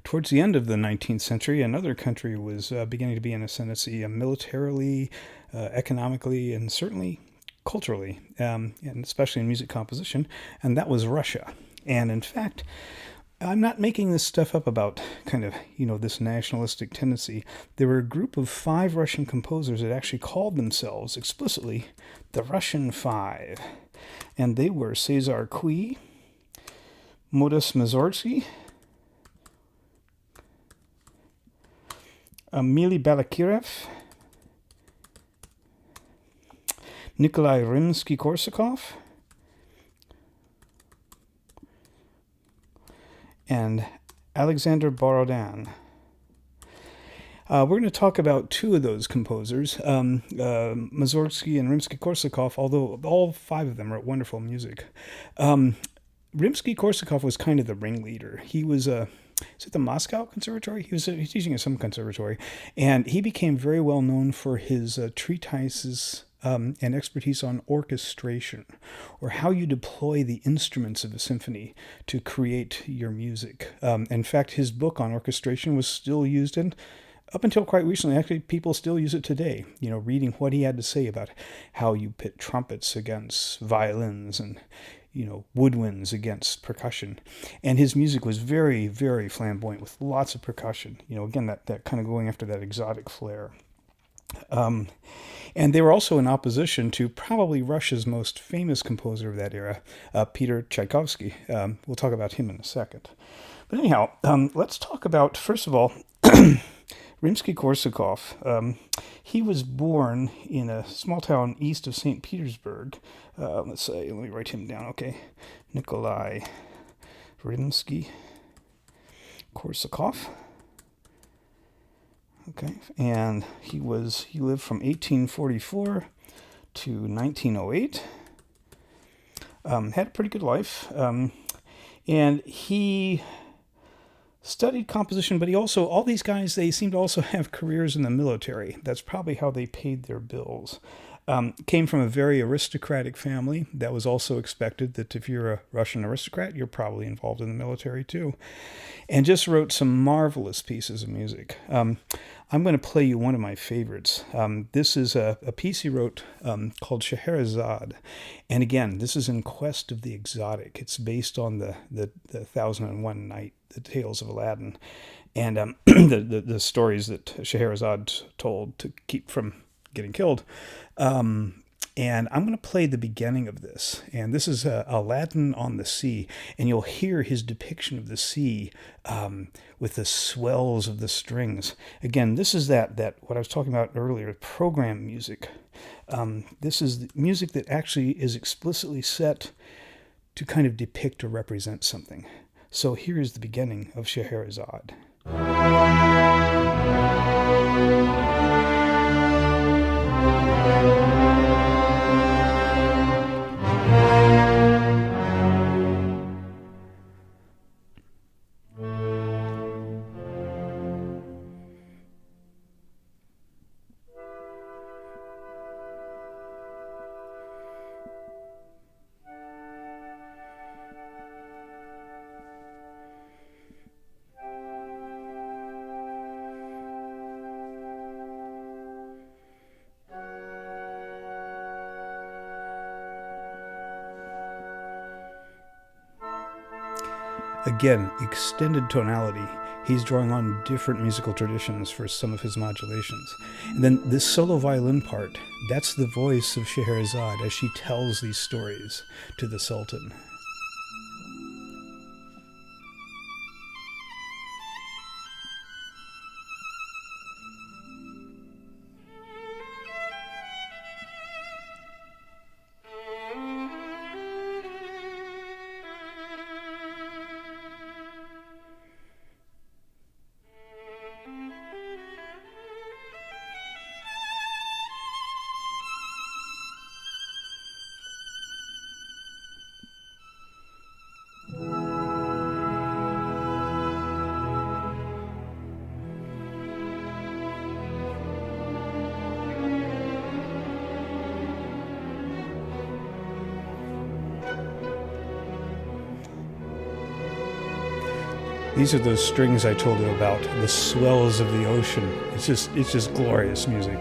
towards the end of the 19th century, another country was beginning to be in ascendancy militarily, economically, and certainly culturally, and especially in music composition, and that was Russia. And in fact, I'm not making this stuff up about kind of, this nationalistic tendency. There were a group of 5 Russian composers that actually called themselves explicitly the Russian Five. And they were Cesar Cui, Modest Mussorgsky, Emily Balakirev, Nikolai Rimsky-Korsakov, and Alexander Borodin. We're going to talk about 2 of those composers, Mussorgsky and Rimsky-Korsakov, although all 5 of them wrote wonderful music. Rimsky-Korsakov was kind of the ringleader. He was is it the Moscow Conservatory? He was teaching at some conservatory, and he became very well known for his treatises and expertise on orchestration, or how you deploy the instruments of a symphony to create your music. In fact, his book on orchestration was still used up until quite recently. Actually, people still use it today, reading what he had to say about how you pit trumpets against violins and, woodwinds against percussion. And his music was very, very flamboyant with lots of percussion. Again, that kind of going after that exotic flair. And they were also in opposition to probably Russia's most famous composer of that era, Peter Tchaikovsky. We'll talk about him in a second. But anyhow, let's talk about, first of all, Rimsky-Korsakov. He was born in a small town east of St. Petersburg. Let me write him down, okay. Nikolai Rimsky-Korsakov. Okay, and he lived from 1844 to 1908. Had a pretty good life. And he studied composition, but he also, all these guys, they seem to also have careers in the military. That's probably how they paid their bills. Came from a very aristocratic family. That was also expected, that if you're a Russian aristocrat, you're probably involved in the military too. And just wrote some marvelous pieces of music. I'm going to play you one of my favorites. This is a piece he wrote called Scheherazade. And again, this is in quest of the exotic. It's based on the 1001 Night, the tales of Aladdin, and the stories that Scheherazade told to keep from getting killed. And I'm going to play the beginning of this. And this is Aladdin on the sea. And you'll hear his depiction of the sea with the swells of the strings. Again, this is that what I was talking about earlier, program music. This is music that actually is explicitly set to kind of depict or represent something. So here is the beginning of Scheherazade. Again, extended tonality. He's drawing on different musical traditions for some of his modulations. And then this solo violin part, that's the voice of Scheherazade as she tells these stories to the Sultan. these are those strings I told you about, the swells of the ocean. It's just glorious music.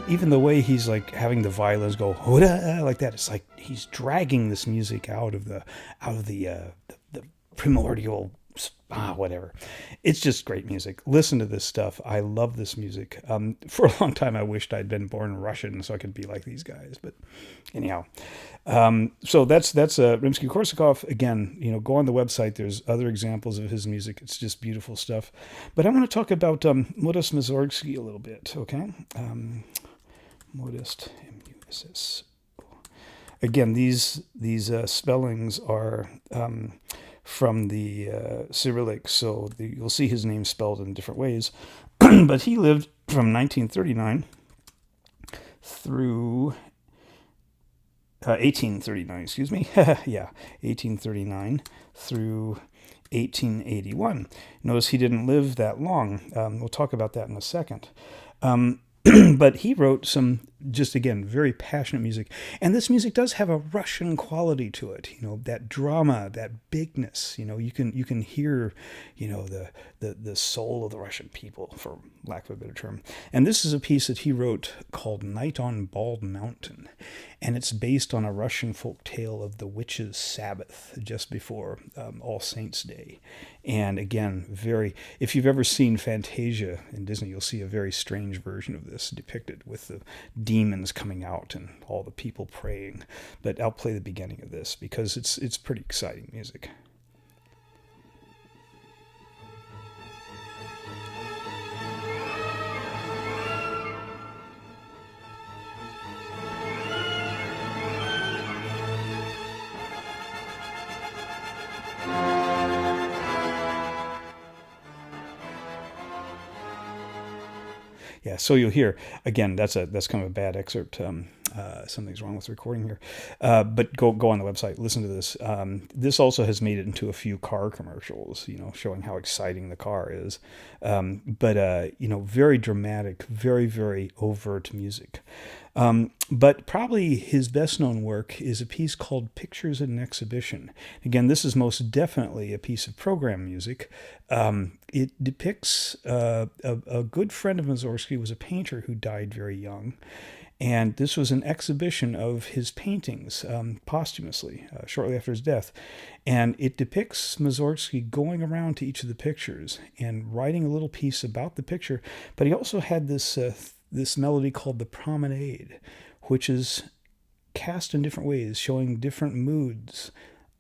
Even the way he's like having the violins go like that, it's like he's dragging this music out of the primordial whatever. It's just great music. Listen to this stuff. I love this music. For a long time, I wished I'd been born Russian so I could be like these guys. But anyhow, so that's Rimsky-Korsakov. Again, go on the website. There's other examples of his music. It's just beautiful stuff. But I want to talk about Modest Mussorgsky a little bit. Okay, Modest MUSS. Again, these spellings are from the Cyrillic, so you'll see his name spelled in different ways. But he lived from 1939 through 1839, excuse me. Yeah, 1839 through 1881. Notice he didn't live that long. We'll talk about that in a second. But he wrote some, just again, very passionate music. And this music does have a Russian quality to it, that drama, that bigness. You can hear, the soul of the Russian people, for lack of a better term. And this is a piece that he wrote called Night on Bald Mountain. And it's based on a Russian folk tale of the witches' Sabbath, just before All Saints' Day. And again, if you've ever seen Fantasia in Disney, you'll see a very strange version of this depicted with the demons coming out and all the people praying. But I'll play the beginning of this because it's pretty exciting music. Yeah, so you'll hear again. That's kind of a bad excerpt. Something's wrong with the recording here, but go on the website. Listen to this. This also has made it into a few car commercials. Showing how exciting the car is. But very dramatic, very very overt music. But probably his best known work is a piece called Pictures at an Exhibition. Again, this is most definitely a piece of program music. It depicts a good friend of Mussorgsky was a painter who died very young. And this was an exhibition of his paintings posthumously, shortly after his death. And it depicts Mussorgsky going around to each of the pictures and writing a little piece about the picture. But he also had this melody called the Promenade, which is cast in different ways, showing different moods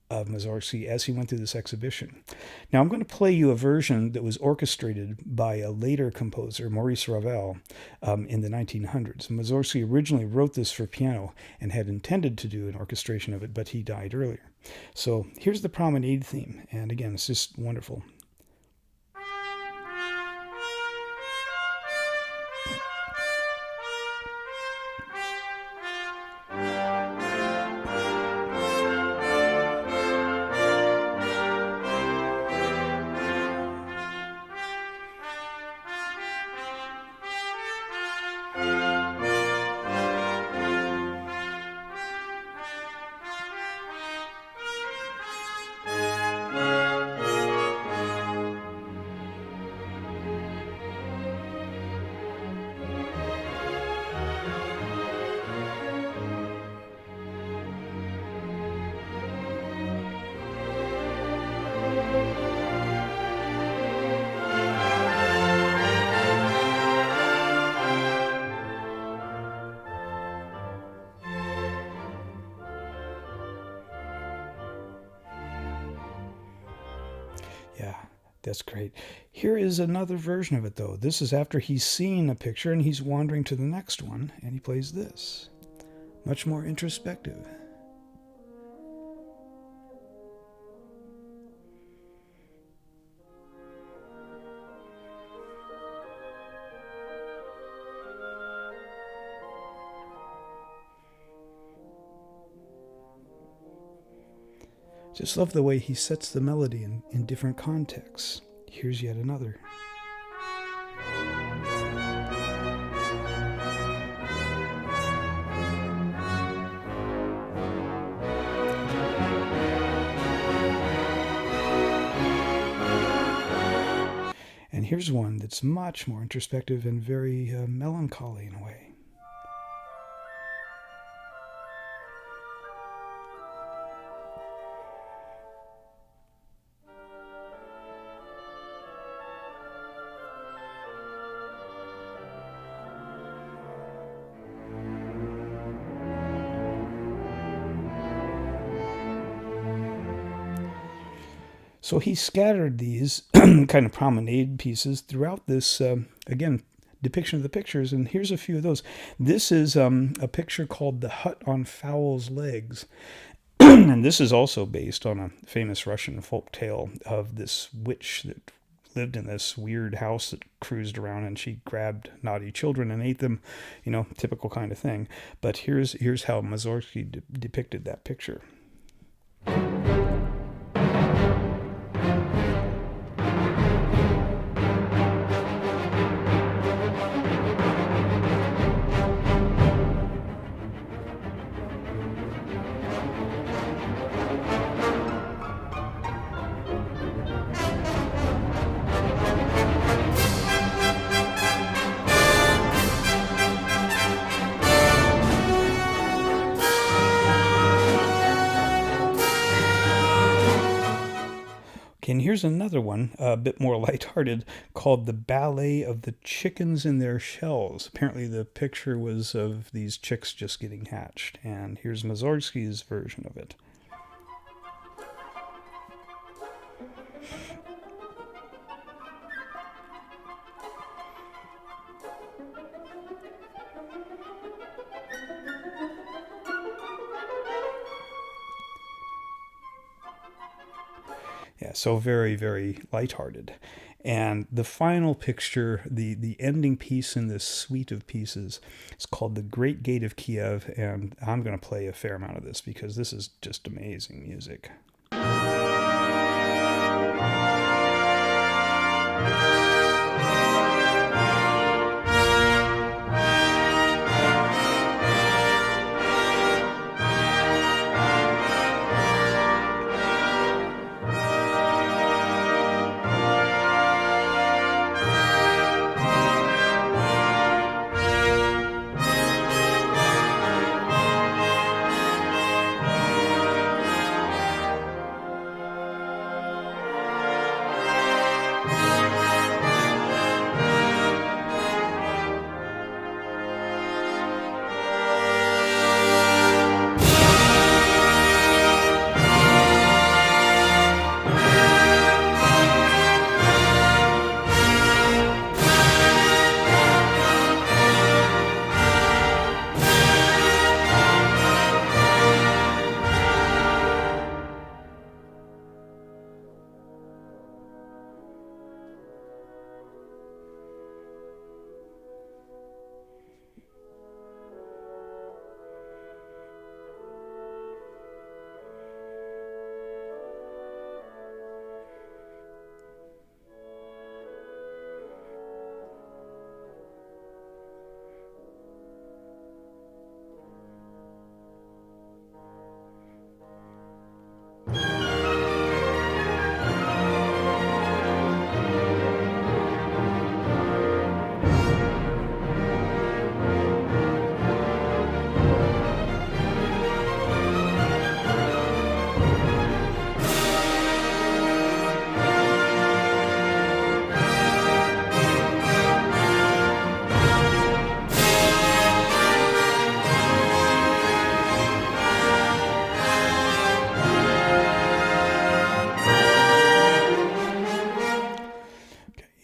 of Mussorgsky as he went through this exhibition. Now I'm going to play you a version that was orchestrated by a later composer, Maurice Ravel, in the 1900s. Mussorgsky originally wrote this for piano and had intended to do an orchestration of it, but he died earlier. So here's the Promenade theme, and again, it's just wonderful. Yeah, that's great. Here is another version of it, though. This is after he's seen a picture and he's wandering to the next one, and he plays this. Much more introspective. Just love the way he sets the melody in different contexts. Here's yet another. And here's one that's much more introspective and very melancholy in a way. So he scattered these kind of promenade pieces throughout this, again, depiction of the pictures. And here's a few of those. This is a picture called The Hut on Fowl's Legs. And this is also based on a famous Russian folk tale of this witch that lived in this weird house that cruised around, and she grabbed naughty children and ate them, typical kind of thing. But here's how Mussorgsky depicted that picture. And here's another one, a bit more lighthearted, called The Ballet of the Chickens in Their Shells. Apparently the picture was of these chicks just getting hatched. And here's Mussorgsky's version of it. Yeah, so very, very lighthearted. And the final picture, the ending piece in this suite of pieces, is called The Great Gate of Kiev. And I'm going to play a fair amount of this because this is just amazing music.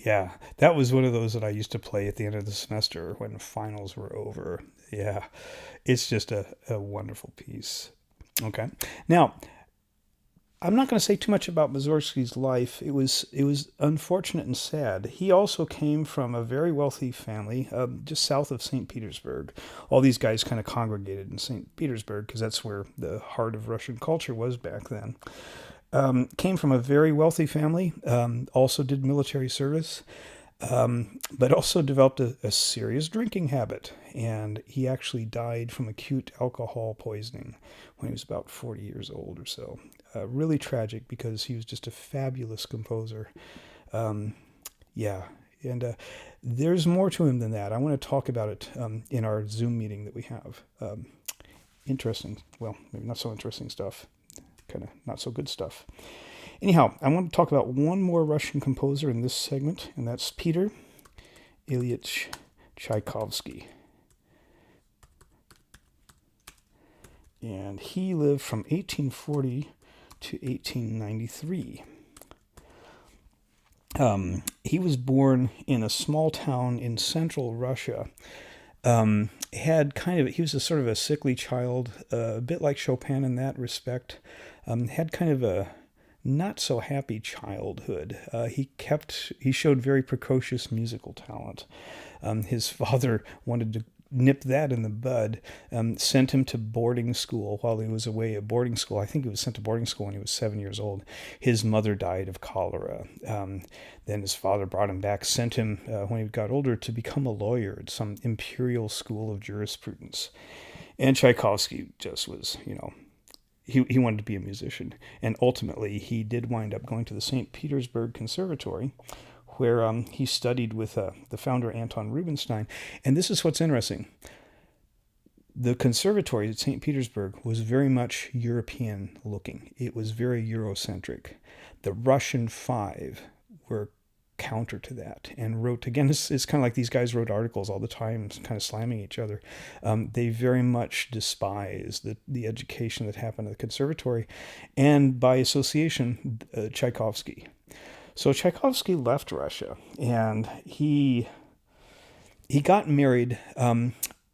Yeah, that was one of those that I used to play at the end of the semester when finals were over. Yeah, it's just a wonderful piece. Okay. Now, I'm not going to say too much about Mussorgsky's life. It was unfortunate and sad. He also came from a very wealthy family, just south of St. Petersburg. All these guys kind of congregated in St. Petersburg because that's where the heart of Russian culture was back then. Came from a very wealthy family. Also did military service, but also developed a serious drinking habit. And he actually died from acute alcohol poisoning when he was about 40 years old or so. Really tragic because he was just a fabulous composer. Um, yeah, and there's more to him than that. I want to talk about it in our Zoom meeting that we have. Interesting, well, maybe not so interesting stuff, kind of not so good stuff. Anyhow, I want to talk about one more Russian composer in this segment, and that's Peter Ilyich Tchaikovsky. And he lived from 1840 to 1893. He was born in a small town in central Russia. He was a sort of a sickly child, a bit like Chopin in that respect. Had kind of a not so happy childhood. He showed very precocious musical talent. His father wanted to nip that in the bud, sent him to boarding school while he was away at boarding school. I think he was sent to boarding school when he was 7 years old. His mother died of cholera. Then his father brought him back, sent him, when he got older, to become a lawyer at some imperial school of jurisprudence. And Tchaikovsky just was, he wanted to be a musician. And ultimately, he did wind up going to the St. Petersburg Conservatory, where he studied with the founder, Anton Rubinstein. And this is what's interesting. The conservatory at St. Petersburg was very much European looking. It was very Eurocentric. The Russian Five were counter to that and wrote, again, it's kind of like these guys wrote articles all the time, kind of slamming each other. They very much despised the education that happened at the conservatory, and by association, Tchaikovsky. So Tchaikovsky left Russia, and he got married.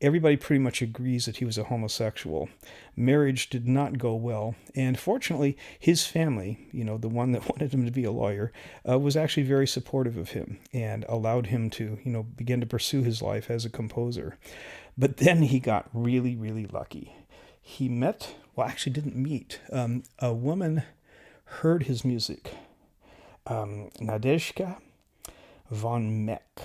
Everybody pretty much agrees that he was a homosexual. Marriage did not go well, and fortunately, his family, the one that wanted him to be a lawyer, was actually very supportive of him and allowed him to, begin to pursue his life as a composer. But then he got really, really lucky. He didn't meet. A woman heard his music, Nadezhda von Meck,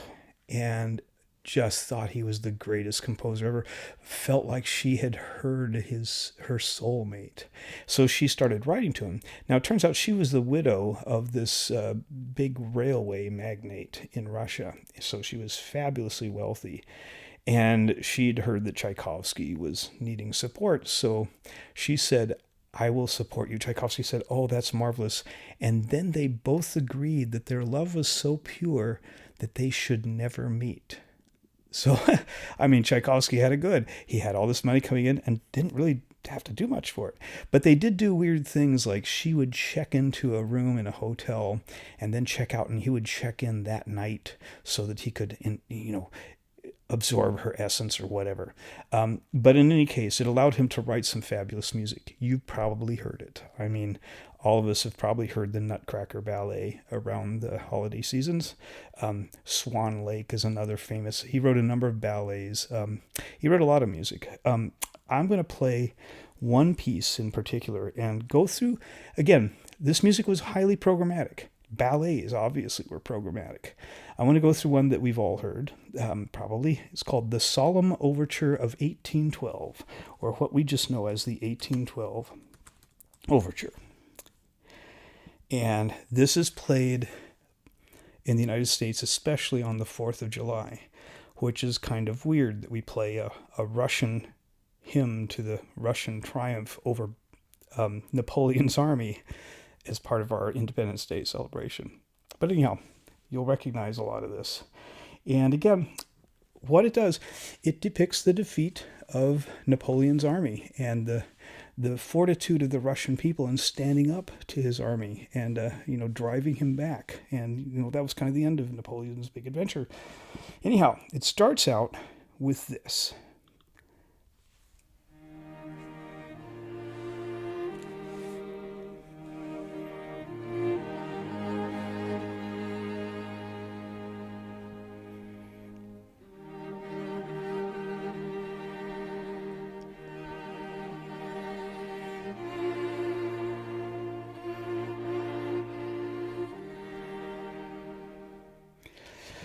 and just thought he was the greatest composer ever. Felt like she had heard her soulmate. So she started writing to him. Now it turns out she was the widow of this big railway magnate in Russia. So she was fabulously wealthy. And she'd heard that Tchaikovsky was needing support. So she said, "I will support you." Tchaikovsky said, "Oh, that's marvelous." And then they both agreed that their love was so pure that they should never meet. So, Tchaikovsky had it good. He had all this money coming in and didn't really have to do much for it. But they did do weird things, like she would check into a room in a hotel and then check out, and he would check in that night so that he could, absorb her essence or whatever. But in any case, it allowed him to write some fabulous music. You probably heard it. All of us have probably heard the Nutcracker Ballet around the holiday seasons. Swan Lake is another famous. He wrote a number of ballets. He wrote a lot of music. I'm going to play one piece in particular and go through, again, this music was highly programmatic. Ballets obviously were programmatic. I want to go through one that we've all heard, probably. It's called The Solemn Overture of 1812, or what we just know as the 1812 Overture. And this is played in the United States, especially on the 4th of July, which is kind of weird that we play a Russian hymn to the Russian triumph over Napoleon's army as part of our Independence Day celebration. But anyhow, you'll recognize a lot of this. And again, what it does, it depicts the defeat of Napoleon's army and the fortitude of the Russian people in standing up to his army and driving him back. And that was kind of the end of Napoleon's big adventure. Anyhow, it starts out with this.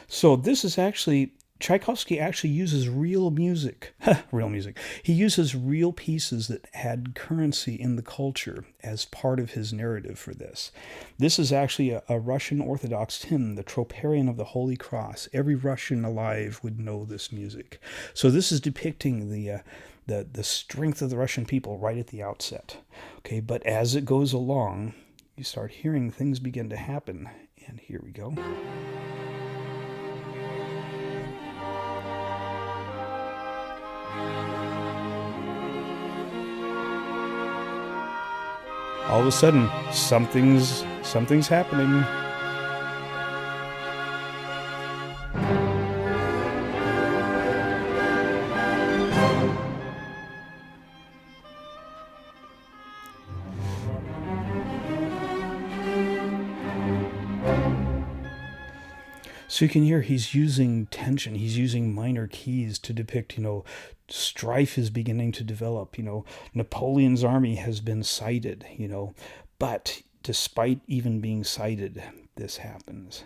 So this is actually, Tchaikovsky actually uses real music. Real music. He uses real pieces that had currency in the culture as part of his narrative for this. This is actually a Russian Orthodox hymn, the Troparion of the Holy Cross. Every Russian alive would know this music. So this is depicting the strength of the Russian people right at the outset. Okay, but as it goes along, you start hearing things begin to happen. And here we go. All of a sudden, something's happening. So you can hear he's using tension. He's using minor keys to depict, strife is beginning to develop. Napoleon's army has been sighted, but despite even being sighted, this happens.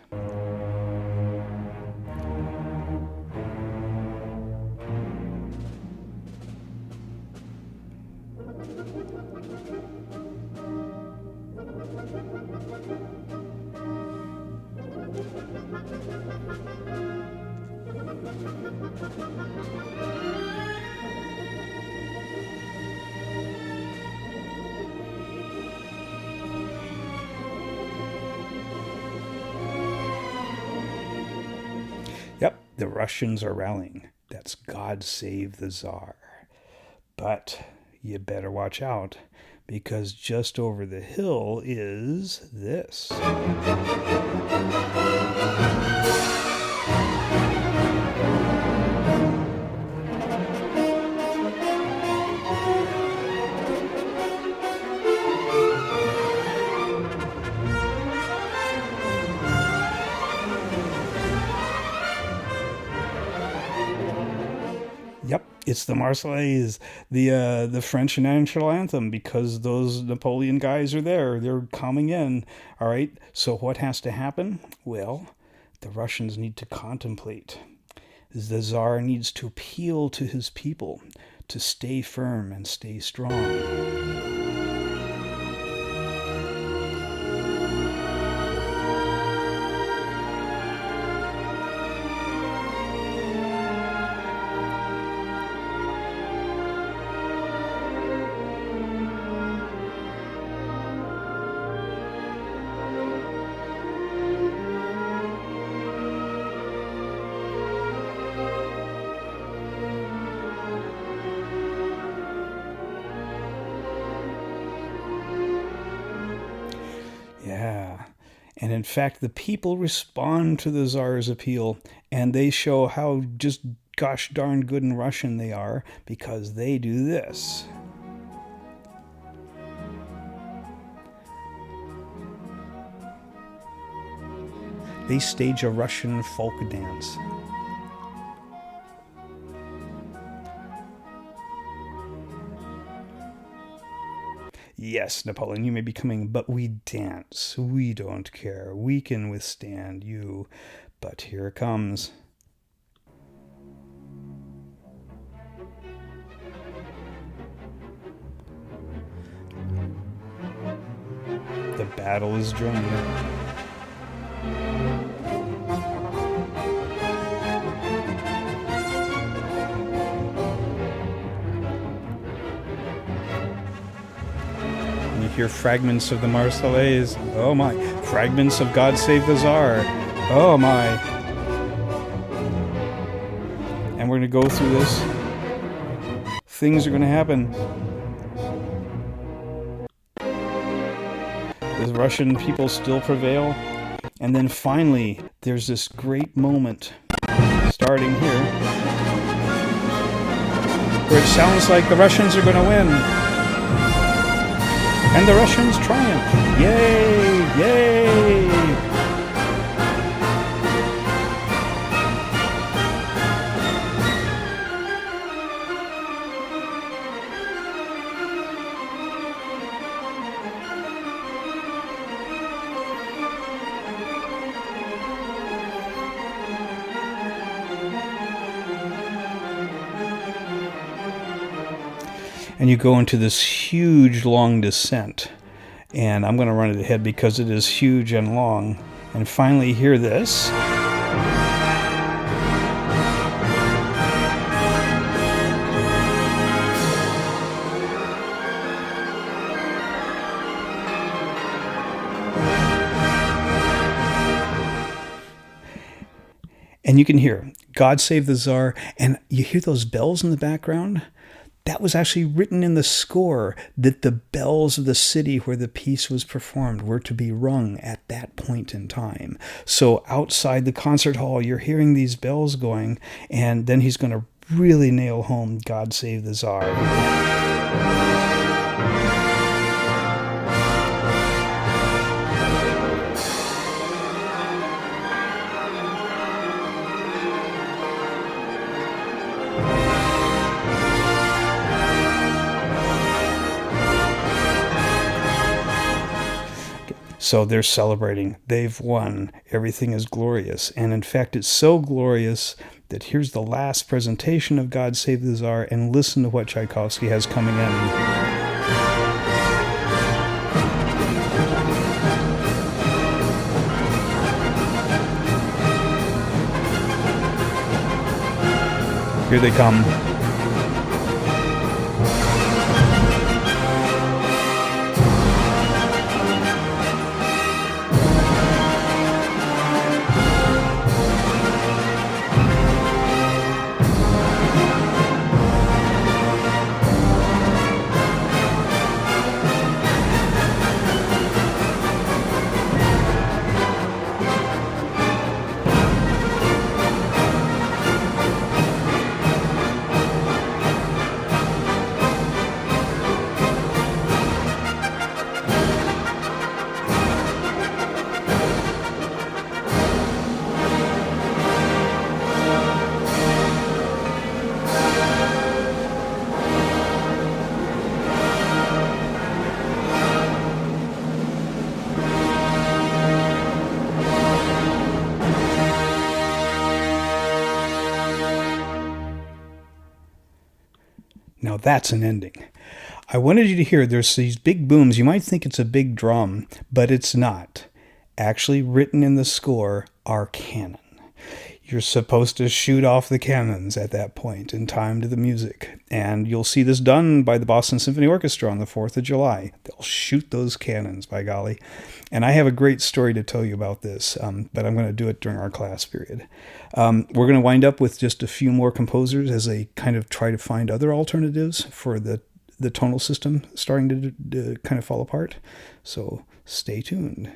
Yep, the Russians are rallying. That's God Save the Tsar. But you better watch out, because just over the hill is this. Yep, it's the Marseillaise, the French national anthem, because those Napoleon guys are there. They're coming in. All right, so what has to happen? Well, the Russians need to contemplate. The Tsar needs to appeal to his people to stay firm and stay strong. Yeah. And in fact, the people respond to the Tsar's appeal, and they show how just gosh darn good in Russian they are, because they do this. They stage a Russian folk dance. Yes, Napoleon, you may be coming, but we dance. We don't care. We can withstand you. But here it comes. The battle is joined. Hear fragments of the Marseillaise. Oh my. Fragments of God Save the Tsar. Oh my. And we're going to go through this. Things are going to happen. The Russian people still prevail. And then finally, there's this great moment starting here where it sounds like the Russians are going to win. And the Russians triumph. Yay! Yay! And you go into this huge long descent. And I'm going to run it ahead because it is huge and long. And finally hear this. And you can hear God Save the Tsar. And you hear those bells in the background. That was actually written in the score, that the bells of the city where the piece was performed were to be rung at that point in time. So outside the concert hall, you're hearing these bells going, and then he's going to really nail home God Save the Tsar. So they're celebrating. They've won. Everything is glorious. And in fact, it's so glorious that here's the last presentation of God Save the Tsar, and listen to what Tchaikovsky has coming in. Here they come. Now that's an ending. I wanted you to hear there's these big booms. You might think it's a big drum, but it's not. Actually written in the score are cannon. You're supposed to shoot off the cannons at that point in time to the music. And you'll see this done by the Boston Symphony Orchestra on the 4th of July. They'll shoot those cannons, by golly. And I have a great story to tell you about this, but I'm going to do it during our class period. We're going to wind up with just a few more composers as they kind of try to find other alternatives for the tonal system starting to kind of fall apart. So stay tuned.